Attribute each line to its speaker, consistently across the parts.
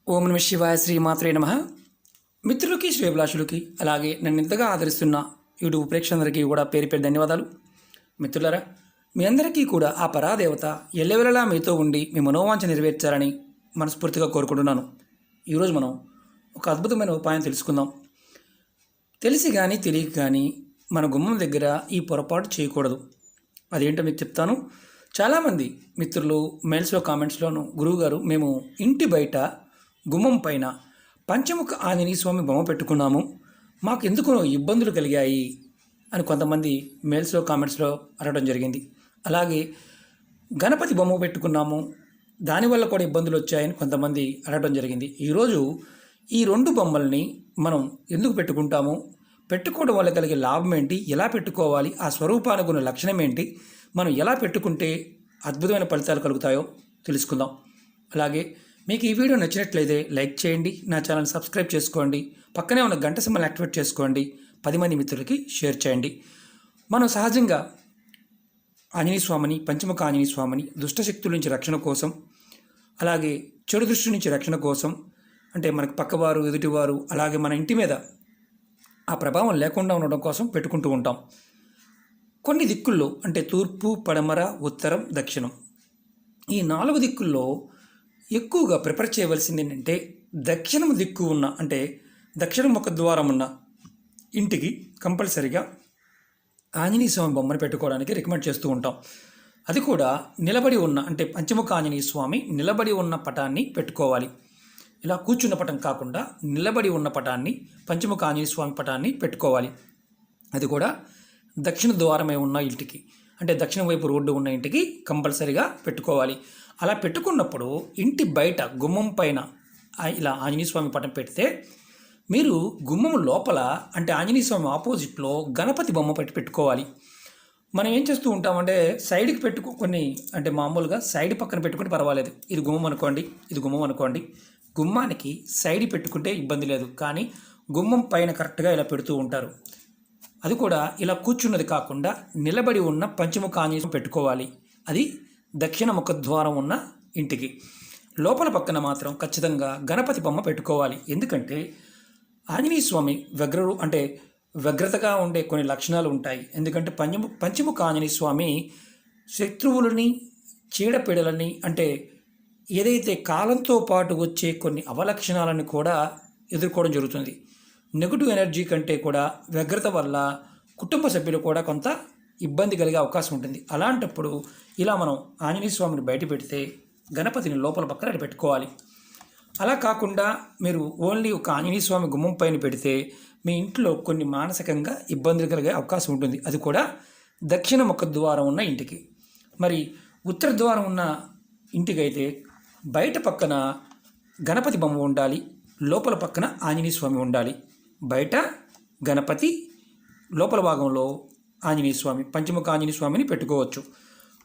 Speaker 1: ఓం నమ శివాయ శ్రీమాత్రే నమ. మిత్రులకి శ్రేభిలాషులకి అలాగే నన్ను ఇంతగా ఆదరిస్తున్న యూట్యూబ్ ప్రేక్షకులందరికీ కూడా పేరు పేరు ధన్యవాదాలు. మిత్రులారా, మీ అందరికీ కూడా ఆ పరాదేవత ఎల్లవెల్లలా మీతో ఉండి మీ మనోవాంఛ నెరవేర్చాలని మనస్ఫూర్తిగా కోరుకుంటున్నాను. ఈరోజు మనం ఒక అద్భుతమైన ఉపాయం తెలుసుకుందాం. తెలిసి కానీ తెలియక కానీ మన గుమ్మం దగ్గర ఈ పొరపాటు చేయకూడదు. అదేంటో మీకు చెప్తాను. చాలామంది మిత్రులు మెయిల్స్లో కామెంట్స్లోను, గురువుగారు మేము ఇంటి బయట గుమ్మం పైన పంచముఖ ఆంజనేయ స్వామి బొమ్మ పెట్టుకున్నాము, మాకు ఎందుకు ఇబ్బందులు కలిగాయి అని కొంతమంది మెయిల్స్లో కామెంట్స్లో అడగడం జరిగింది. అలాగే గణపతి బొమ్మ పెట్టుకున్నాము, దానివల్ల కూడా ఇబ్బందులు వచ్చాయని కొంతమంది అడగడం జరిగింది. ఈరోజు ఈ రెండు బొమ్మల్ని మనం ఎందుకు పెట్టుకుంటాము, పెట్టుకోవడం వల్ల కలిగే లాభం ఏంటి, ఎలా పెట్టుకోవాలి, ఆ స్వరూపానికి ఉన్న లక్షణం ఏంటి, మనం ఎలా పెట్టుకుంటే అద్భుతమైన ఫలితాలు కలుగుతాయో తెలుసుకుందాం. అలాగే మీకు ఈ వీడియో నచ్చినట్లయితే లైక్ చేయండి, నా ఛానల్ సబ్స్క్రైబ్ చేసుకోండి, పక్కనే ఉన్న గంట సింబల్ యాక్టివేట్ చేసుకోండి, 10 మంది మిత్రులకి షేర్ చేయండి. మనం సహజంగా ఆంజనేయ స్వామిని, పంచముఖ ఆంజనేయ స్వామిని దుష్టశక్తుల నుంచి రక్షణ కోసం, అలాగే చెడు దృష్టి నుంచి రక్షణ కోసం, అంటే మనకు పక్కవారు, ఎదుటివారు, అలాగే మన ఇంటి మీద ఆ ప్రభావం లేకుండా ఉండడం కోసం పెట్టుకుంటూ ఉంటాం. కొన్ని దిక్కుల్లో అంటే తూర్పు, పడమర, ఉత్తరం, దక్షిణం, ఈ 4 దిక్కుల్లో ఎక్కువగా ప్రిఫర్ చేయవలసింది ఏంటంటే దక్షిణం దిక్కు ఉన్న, అంటే దక్షిణం ముఖ ద్వారం ఉన్న ఇంటికి కంపల్సరిగా ఆంజనేయ స్వామి బొమ్మను పెట్టుకోవడానికి రికమెండ్ చేస్తూ ఉంటాం. అది కూడా నిలబడి ఉన్న, అంటే పంచముఖ ఆంజనేయ స్వామి నిలబడి ఉన్న పటాన్ని పెట్టుకోవాలి. ఇలా కూర్చున్న పటం కాకుండా నిలబడి ఉన్న పటాన్ని, పంచముఖ ఆంజనేయ స్వామి పటాన్ని పెట్టుకోవాలి. అది కూడా దక్షిణ ద్వారమే ఉన్న ఇంటికి, అంటే దక్షిణ వైపు రోడ్డు ఉన్న ఇంటికి కంపల్సరిగా పెట్టుకోవాలి. అలా పెట్టుకున్నప్పుడు ఇంటి బయట గుమ్మం పైన ఇలా ఆంజనేయ స్వామి పటం పెడితే మీరు గుమ్మం లోపల, అంటే ఆంజనేయ స్వామి ఆపోజిట్లో గణపతి బొమ్మ పెట్టుకోవాలి. మనం ఏం చేస్తూ ఉంటామంటే సైడ్కి కొన్ని, అంటే మామూలుగా సైడ్ పక్కన పెట్టుకుంటే పర్వాలేదు. ఇది గుమ్మం అనుకోండి, ఇది గుమ్మం అనుకోండి, గుమ్మానికి సైడ్ పెట్టుకుంటే ఇబ్బంది లేదు. కానీ గుమ్మం పైన కరెక్ట్గా ఇలా పెడుతూ ఉంటారు. అది కూడా ఇలా కూర్చున్నది కాకుండా నిలబడి ఉన్న పంచముఖ ఆంజనేయ పెట్టుకోవాలి. అది దక్షిణ ముఖద్వారం ఉన్న ఇంటికి. లోపల పక్కన మాత్రం ఖచ్చితంగా గణపతి బొమ్మ పెట్టుకోవాలి. ఎందుకంటే ఆంజనేయ స్వామి అంటే వ్యగ్రతగా ఉండే కొన్ని లక్షణాలు ఉంటాయి. ఎందుకంటే పంచముఖ ఆంజనేయ స్వామి శత్రువులని, చీడపీడలని, అంటే ఏదైతే కాలంతో పాటు వచ్చే కొన్ని అవలక్షణాలను కూడా ఎదుర్కోవడం జరుగుతుంది. నెగిటివ్ ఎనర్జీ కంటే కూడా వ్యగ్రత వల్ల కుటుంబ సభ్యులు కూడా కొంత ఇబ్బంది కలిగే అవకాశం ఉంటుంది. అలాంటప్పుడు ఇలా మనం ఆంజనేయ స్వామిని బయట పెడితే గణపతిని లోపల పక్కన పెట్టుకోవాలి. అలా కాకుండా మీరు ఓన్లీ ఒక ఆంజనేయ స్వామి గుమ్మం పైన పెడితే మీ ఇంట్లో కొన్ని మానసికంగా ఇబ్బందులు కలిగే అవకాశం ఉంటుంది. అది కూడా దక్షిణ ముఖ ద్వారం ఉన్న ఇంటికి. మరి ఉత్తర ద్వారం ఉన్న ఇంటికైతే బయట పక్కన గణపతి బొమ్మ ఉండాలి, లోపల పక్కన ఆంజనేయ స్వామి ఉండాలి. బయట గణపతి, లోపల భాగంలో ఆంజనేయ స్వామి, పంచముఖ ఆంజనేయ స్వామిని పెట్టుకోవచ్చు.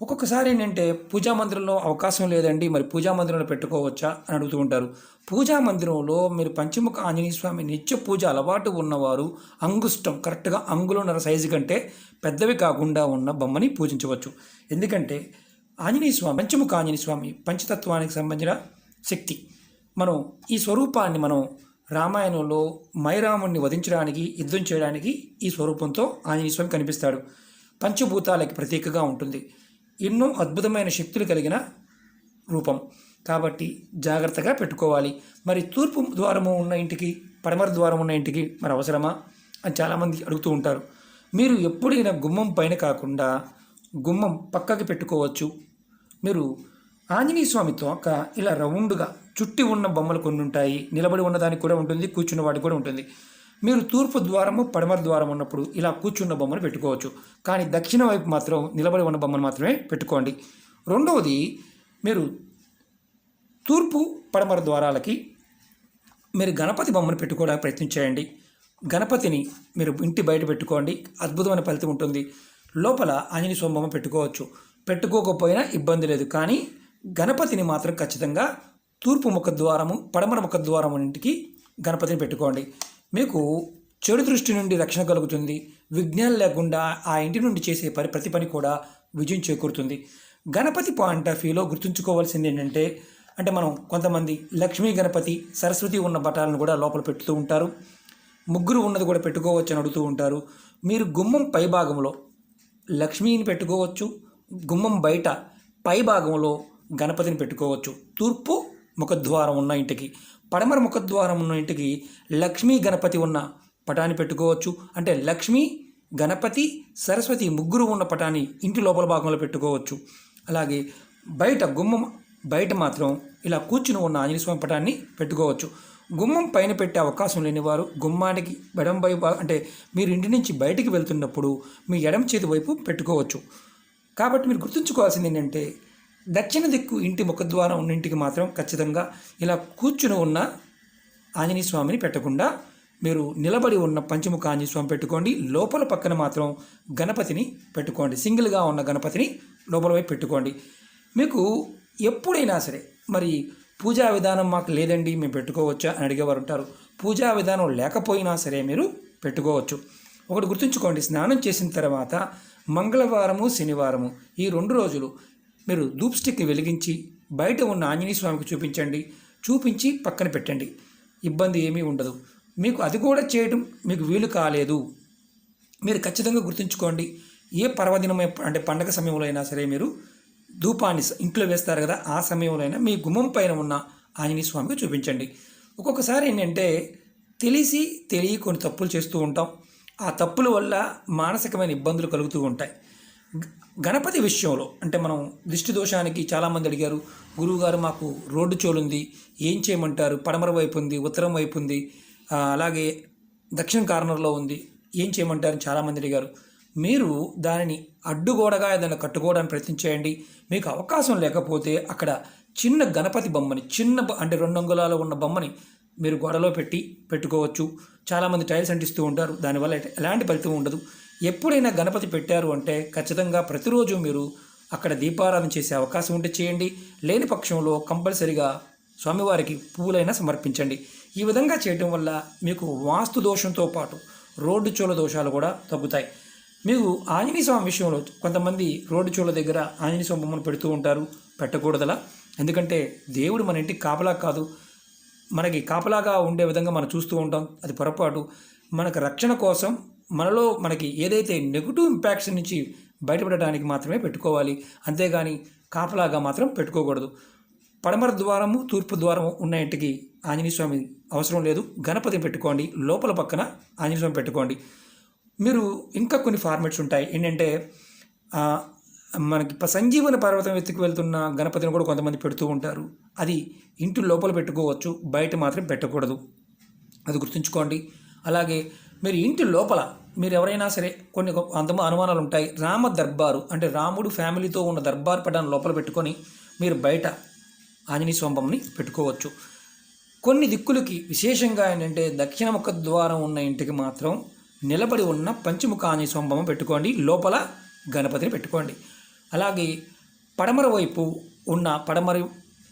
Speaker 1: ఒక్కొక్కసారి ఏంటంటే పూజా మందిరంలో అవకాశం లేదండి, మరి పూజా మందిరంలో పెట్టుకోవచ్చా అని అడుగుతూ ఉంటారు. పూజా మందిరంలో మీరు పంచముఖ ఆంజనేయ స్వామి నిత్య పూజ అలవాటు ఉన్నవారు అంగుష్టం, కరెక్ట్గా అంగుళన్నర సైజు కంటే పెద్దవి కాకుండా ఉన్న బొమ్మని పూజించవచ్చు. ఎందుకంటే ఆంజనేయ స్వామి, పంచముఖ ఆంజనేయ స్వామి పంచతత్వానికి సంబంధించిన శక్తి. మనం ఈ స్వరూపాన్ని మనం రామాయణంలో మైరాముణ్ణి వధించడానికి, యుద్ధం చేయడానికి ఈ స్వరూపంతో ఆంజనేయ స్వామి కనిపిస్తాడు. పంచభూతాలకి ప్రతీకగా ఉంటుంది. ఎన్నో అద్భుతమైన శక్తులు కలిగిన రూపం కాబట్టి జాగ్రత్తగా పెట్టుకోవాలి. మరి తూర్పు ద్వారము ఉన్న ఇంటికి, పడమర ద్వారం ఉన్న ఇంటికి మరి అవసరమా అని చాలామంది అడుగుతూ ఉంటారు. మీరు ఎప్పుడైనా గుమ్మం పైన కాకుండా గుమ్మం పక్కకి పెట్టుకోవచ్చు. మీరు ఆంజనేయ స్వామి తోక ఇలా రౌండ్గా చుట్టి ఉన్న బొమ్మలు కొన్ని ఉంటాయి, నిలబడి ఉన్నదానికి కూడా ఉంటుంది, కూర్చున్న వాటికి కూడా ఉంటుంది. మీరు తూర్పు ద్వారము, పడమర ద్వారం ఉన్నప్పుడు ఇలా కూర్చున్న బొమ్మను పెట్టుకోవచ్చు. కానీ దక్షిణ వైపు మాత్రం నిలబడి ఉన్న బొమ్మను మాత్రమే పెట్టుకోండి. రెండవది, మీరు తూర్పు, పడమర ద్వారాలకి మీరు గణపతి బొమ్మను పెట్టుకోవడానికి ప్రయత్నించేయండి. గణపతిని మీరు ఇంటి బయట పెట్టుకోండి, అద్భుతమైన ఫలితం ఉంటుంది. లోపల ఆంజనేయ స్వామి బొమ్మ పెట్టుకోవచ్చు, పెట్టుకోకపోయినా ఇబ్బంది లేదు. కానీ గణపతిని మాత్రం ఖచ్చితంగా తూర్పు ముఖ ద్వారము, పడమర ముఖ ద్వారం ఇంటికి గణపతిని పెట్టుకోండి. మీకు చెడు దృష్టి నుండి రక్షణ కలుగుతుంది. విఘ్నాలు లేకుండా ఆ ఇంటి నుండి చేసే ప్రతి పని కూడా విజయం చేకూరుతుంది. గణపతి పాయింట్ ఆఫ్ వ్యూలో గుర్తుంచుకోవాల్సింది ఏంటంటే అంటే మనం కొంతమంది లక్ష్మీ గణపతి సరస్వతి ఉన్న పటాలను కూడా లోపల పెట్టుతూ ఉంటారు. ముగ్గురు ఉన్నది కూడా పెట్టుకోవచ్చు అని అడుగుతూ ఉంటారు. మీరు గుమ్మం పై భాగంలో లక్ష్మీని పెట్టుకోవచ్చు, గుమ్మం బయట పై భాగంలో గణపతిని పెట్టుకోవచ్చు. తూర్పు ముఖద్వారం ఉన్న ఇంటికి, పడమర ముఖద్వారం ఉన్న ఇంటికి లక్ష్మీ గణపతి ఉన్న పటాన్ని పెట్టుకోవచ్చు. అంటే లక్ష్మీ గణపతి సరస్వతి ముగ్గురు ఉన్న పటాన్ని ఇంటి లోపల భాగంలో పెట్టుకోవచ్చు. అలాగే బయట గుమ్మం బయట మాత్రం ఇలా కూర్చుని ఉన్న ఆంజనేయ స్వామి పటాన్ని పెట్టుకోవచ్చు. గుమ్మం పైన పెట్టే అవకాశం లేనివారు గుమ్మానికి ఎడం వైపు, అంటే మీరు ఇంటి నుంచి బయటికి వెళ్తున్నప్పుడు మీ ఎడమ చేతి వైపు పెట్టుకోవచ్చు. కాబట్టి మీరు గుర్తుంచుకోవాల్సింది ఏంటంటే దక్షిణ దిక్కు ఇంటి ముఖద్వారం ఉన్న ఇంటికి మాత్రం ఖచ్చితంగా ఇలా కూర్చుని ఉన్న ఆంజనేయ స్వామిని పెట్టకుండా మీరు నిలబడి ఉన్న పంచముఖ ఆంజనేయ స్వామి పెట్టుకోండి. లోపల పక్కన మాత్రం గణపతిని పెట్టుకోండి. సింగిల్గా ఉన్న గణపతిని లోపల వైపు పెట్టుకోండి. మీకు ఎప్పుడైనా సరే మరి పూజా విధానం మాకు లేదండి మేము పెట్టుకోవచ్చా అని అడిగేవారు ఉంటారు. పూజా విధానం లేకపోయినా సరే మీరు పెట్టుకోవచ్చు. ఒకటి గుర్తుంచుకోండి, స్నానం చేసిన తర్వాత మంగళవారము శనివారము ఈ 2 రోజులు మీరు ధూప్ స్టిక్ వెలిగించి బయట ఉన్న ఆంజనేయ స్వామికి చూపించండి. చూపించి పక్కన పెట్టండి, ఇబ్బంది ఏమీ ఉండదు. మీకు అది కూడా చేయడం మీకు వీలు కాలేదు, మీరు ఖచ్చితంగా గుర్తుంచుకోండి, ఏ పర్వదినం అంటే పండగ సమయంలో అయినా సరే మీరు ధూపాన్ని ఇంట్లో వేస్తారు కదా, ఆ సమయంలో అయినా మీ గుమ్మం పైన ఉన్న ఆంజనేయ స్వామికి చూపించండి. ఒక్కొక్కసారి ఏంటంటే తెలిసి కొన్ని తప్పులు చేస్తూ ఉంటాం. ఆ తప్పుల వల్ల మానసికమైన ఇబ్బందులు కలుగుతూ ఉంటాయి. గణపతి విషయంలో అంటే మనం దిష్టి దోషానికి చాలామంది అడిగారు, గురువుగారు మాకు రోడ్డు చోలుంది, ఏం చేయమంటారు, పడమర వైపు ఉంది, ఉత్తరం వైపు ఉంది, అలాగే దక్షిణ కార్నర్లో ఉంది, ఏం చేయమంటారని చాలామంది అడిగారు. మీరు దానిని అడ్డుగోడగా ఏదైనా కట్టుకోవడానికి ప్రయత్నించేయండి. మీకు అవకాశం లేకపోతే అక్కడ చిన్న గణపతి బొమ్మని అంటే 2 అంగుళాలు ఉన్న బొమ్మని మీరు గోడలో పెట్టుకోవచ్చు. చాలామంది టైల్స్ అంటిస్తూ ఉంటారు, దానివల్ల ఎలాంటి ఫలితం ఉండదు. ఎప్పుడైనా గణపతి పెట్టారు అంటే ఖచ్చితంగా ప్రతిరోజు మీరు అక్కడ దీపారాధన చేసే అవకాశం ఉంటే చేయండి. లేని పక్షంలో కంపల్సరిగా స్వామివారికి పువ్వులైనా సమర్పించండి. ఈ విధంగా చేయడం వల్ల మీకు వాస్తు దోషంతో పాటు రోడ్డు చోల దోషాలు కూడా తగ్గుతాయి. మీకు ఆంజనేయ స్వామి విషయంలో కొంతమంది రోడ్డు చోల దగ్గర ఆంజనేయ స్వామి బొమ్మను పెడుతూ ఉంటారు, పెట్టకూడదలా. ఎందుకంటే దేవుడు మన ఇంటికి కాపలా కాదు, మనకి కాపలాగా ఉండే విధంగా మనం చూస్తూ ఉంటాం, అది పొరపాటు. మనకు రక్షణ కోసం మనకి ఏదైతే నెగిటివ్ ఇంపాక్ట్స్ నుంచి బయటపడడానికి మాత్రమే పెట్టుకోవాలి, అంతేగాని కాపలాగా మాత్రం పెట్టుకోకూడదు. పడమర ద్వారము తూర్పు ద్వారము ఉన్న ఇంటికి ఆంజనేయ స్వామి అవసరం లేదు, గణపతిని పెట్టుకోండి. లోపల పక్కన ఆంజనేయ స్వామి పెట్టుకోండి. మీరు ఇంకా కొన్ని ఫార్మాట్స్ ఉంటాయి ఏంటంటే మనకి సంజీవన పర్వతం ఎత్తుకు వెళ్తున్న గణపతిని కూడా కొంతమంది పెడుతూ ఉంటారు. అది ఇంటి లోపల పెట్టుకోవచ్చు, బయట మాత్రం పెట్టకూడదు, అది గుర్తుంచుకోండి. అలాగే మీరు ఇంటి లోపల మీరు ఎవరైనా సరే కొన్ని అనుమానాలు ఉంటాయి. రామ దర్బారు అంటే రాముడు ఫ్యామిలీతో ఉన్న దర్బార్ పటాన్ని లోపల పెట్టుకొని మీరు బయట ఆంజనేయ స్వామి బొమ్మని పెట్టుకోవచ్చు. కొన్ని దిక్కులకి విశేషంగా ఏంటంటే దక్షిణ ముఖ ద్వారం ఉన్న ఇంటికి మాత్రం నిలబడి ఉన్న పంచముఖ ఆంజనేయ స్వామి బొమ్మ పెట్టుకోండి, లోపల గణపతిని పెట్టుకోండి. అలాగే పడమర వైపు ఉన్న పడమర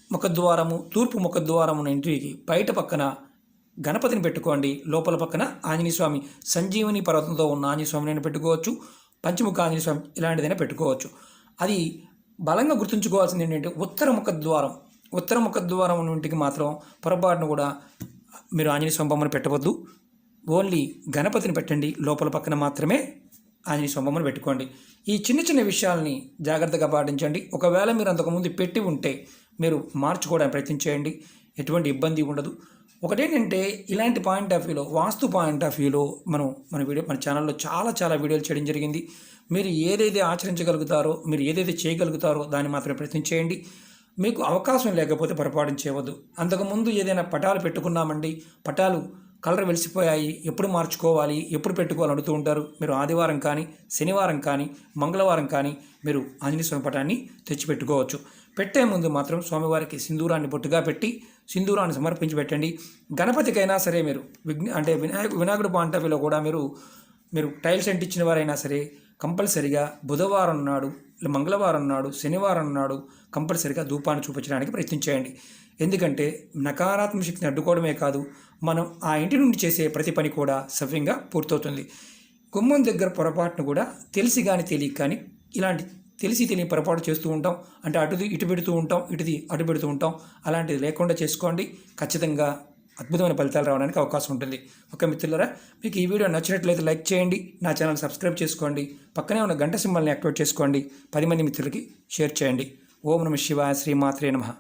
Speaker 1: ముఖద్వారము తూర్పు ముఖద్వారం ఉన్న ఇంటికి బయట పక్కన గణపతిని పెట్టుకోండి, లోపల పక్కన ఆంజనేయ స్వామి సంజీవని పర్వతంతో ఉన్న ఆంజనేయ స్వామిని పెట్టుకోవచ్చు, పంచముఖ ఆంజనేయ స్వామి ఇలాంటిదైనా పెట్టుకోవచ్చు. అది బలంగా గుర్తుంచుకోవాల్సింది ఏంటంటే ఉత్తర ముఖద్వారం ఉన్న ఇంటికి మాత్రం పొరపాటును కూడా మీరు ఆంజనేయ స్వామి బొమ్మను పెట్టవద్దు, ఓన్లీ గణపతిని పెట్టండి, లోపల పక్కన మాత్రమే ఆంజనేయ స్వామి బొమ్మను పెట్టుకోండి. ఈ చిన్న విషయాలని జాగ్రత్తగా పాటించండి. ఒకవేళ మీరు అంతకుముందు పెట్టి ఉంటే మీరు మార్చుకోవడానికి ప్రయత్నించేయండి, ఎటువంటి ఇబ్బంది ఉండదు. ఒకటేంటంటే ఇలాంటి పాయింట్ ఆఫ్ వ్యూలో వాస్తు పాయింట్ ఆఫ్ వ్యూలో మన ఛానల్లో చాలా వీడియోలు చేయడం జరిగింది. మీరు ఏదైతే ఆచరించగలుగుతారో మీరు ఏదైతే చేయగలుగుతారో దాన్ని మాత్రమే ప్రయత్నించేయండి. మీకు అవకాశం లేకపోతే పొరపాటు చేయవద్దు. అంతకుముందు ఏదైనా పటాలు పెట్టుకున్నామండి, పటాలు కలర్ వెలిసిపోయాయి, ఎప్పుడు మార్చుకోవాలి, ఎప్పుడు పెట్టుకోవాలి అడుగుతూ ఉంటారు. మీరు ఆదివారం కానీ శనివారం కానీ మంగళవారం కానీ మీరు ఆంజనేయ స్వామి పటాన్ని తెచ్చిపెట్టుకోవచ్చు. పెట్టే ముందు మాత్రం స్వామివారికి సింధూరాన్ని బొట్టుగా పెట్టి సింధూరాన్ని సమర్పించి పెట్టండి. గణపతికైనా సరే మీరు వినాయకుడు పాయింట్ ఆఫ్ వ్యూలో కూడా మీరు టైల్స్ అంటించిన వారైనా సరే కంపల్సరిగా బుధవారం నాడు, మంగళవారం నాడు, శనివారం నాడు కంపల్సరిగా ధూపాన్ని చూపించడానికి ప్రయత్నించేయండి. ఎందుకంటే నకారాత్మక శక్తిని అడ్డుకోవడమే కాదు, మనం ఆ ఇంటి నుండి చేసే ప్రతి పని కూడా సవ్యంగా పూర్తవుతుంది. గుమ్మం దగ్గర పొరపాటును కూడా తెలిసి కానీ తెలియక కానీ ఇలాంటి తెలిసి తెలియని పొరపాటు చేస్తూ ఉంటాం. అంటే అటుది ఇటు పెడుతూ ఉంటాం, ఇటుది అటు పెడుతూ ఉంటాం. అలాంటిది లేకుండా చేసుకోండి. ఖచ్చితంగా అద్భుతమైన ఫలితాలు రావడానికి అవకాశం ఉంటుంది. ఓకే మిత్రులారా, మీకు ఈ వీడియో నచ్చినట్లయితే లైక్ చేయండి, నా ఛానల్ సబ్స్క్రైబ్ చేసుకోండి, పక్కనే ఉన్న గంట సింబల్ని యాక్టివేట్ చేసుకోండి, 10 మంది మిత్రులకి షేర్ చేయండి. ఓం నమః శివాయ, శ్రీమాత్రే నమః.